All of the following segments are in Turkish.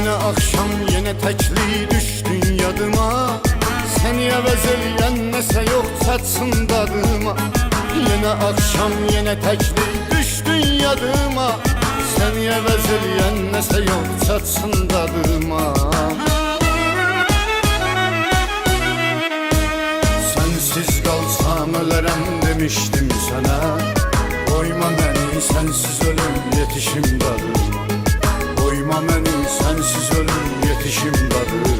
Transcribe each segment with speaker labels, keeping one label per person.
Speaker 1: Yine akşam yine tekli düştün yadıma. Seni əvəz eləyən nəsə yox çatsın dadıma. Yine akşam yine tekli düştün yadıma. Seni əvəz eləyən nəsə yox çatsın dadıma. Sensiz qalsam ölərəm demiştim sana. Koyma beni sensiz ölüm yetişim dadıma. Koyma beni sensiz ölüm yetişim dadıma.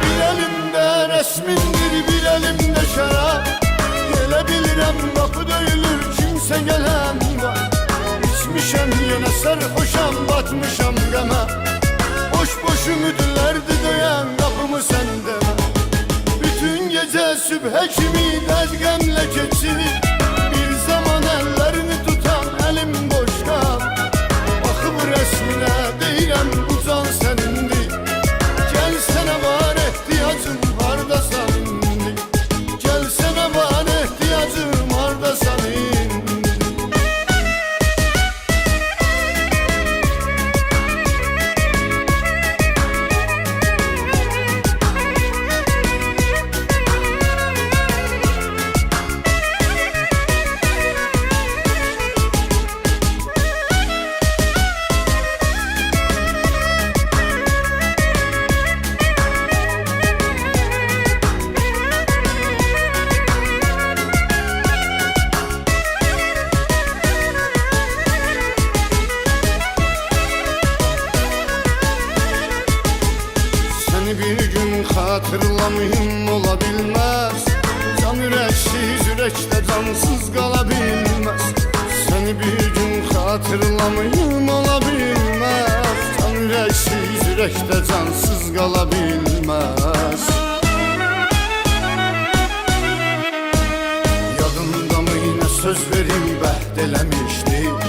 Speaker 1: Bir elimde resmindir bir elimde şarap. Gelebilirəm kapı döyülür kimse gelen var. İçmişəm yine sarhoşam batmışam qəmə. Boş boş ümidlərdi döyen kapımı sen deme. Bütün gece sübhə kimi dərd qəmlə keçir. Bir zaman ellerini tutan elim boş qal. Baxıb resmine deyirəm bu can sənindir. Gel sənə var ehtiyacım hardasan indi. Gel sənə var ehtiyacım hardasan indi. Bir gün hatırlamayım ola bilmez. Can yüreksiz yürekte cansız kalabilmez. Seni bir gün hatırlamayım ola bilmez. Can yüreksiz yürekte cansız kalabilmez. Yadında mı yine söz verip əhd eləmişdik.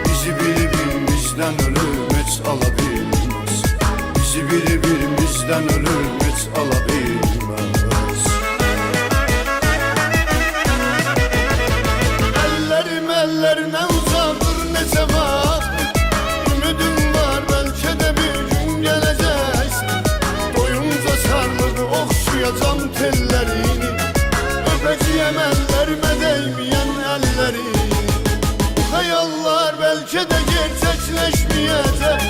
Speaker 1: Bizi birbirimizden ölüm heç alabilmez. Bizi birbirimizden ölüm heç alabilmez. Ellerim ellerine uzadır neçə vaxt. Ümidim var belki de bir gün geleceksin. Doyunca sarlığı oxşuyacam tellerini. Öpəcəyəm ellerime değmeyen ellerini. Bu hayallar belki de gerçekleşmeyecek.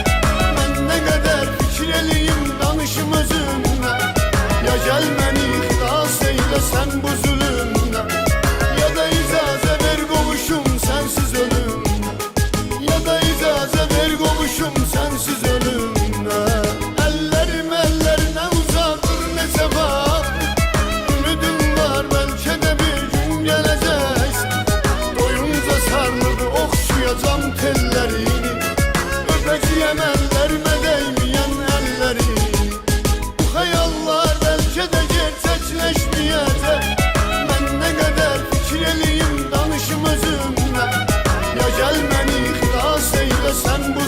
Speaker 1: Ben ne kadar fikirliyim danışım özümle. Ya gel beni xilas eyle sen bu zulümden. Ya da icazə ver qovuşum sensiz ölümden. Ya da icazə ver qovuşum sensiz ölümden. Ellerim ellerine uzadır neçə vaxt. Ümidim var belki de bir gün geleceksin. Doyunca sarlığı oxşuyacam tellerini. Öpəcəyəm ellerime değmeyen ellerini. Bu hayallar belki de gerçekleşmeyecek. Ben ne kadar fikirliyim danışım özümle. Ya gel beni xilas eyle sen bu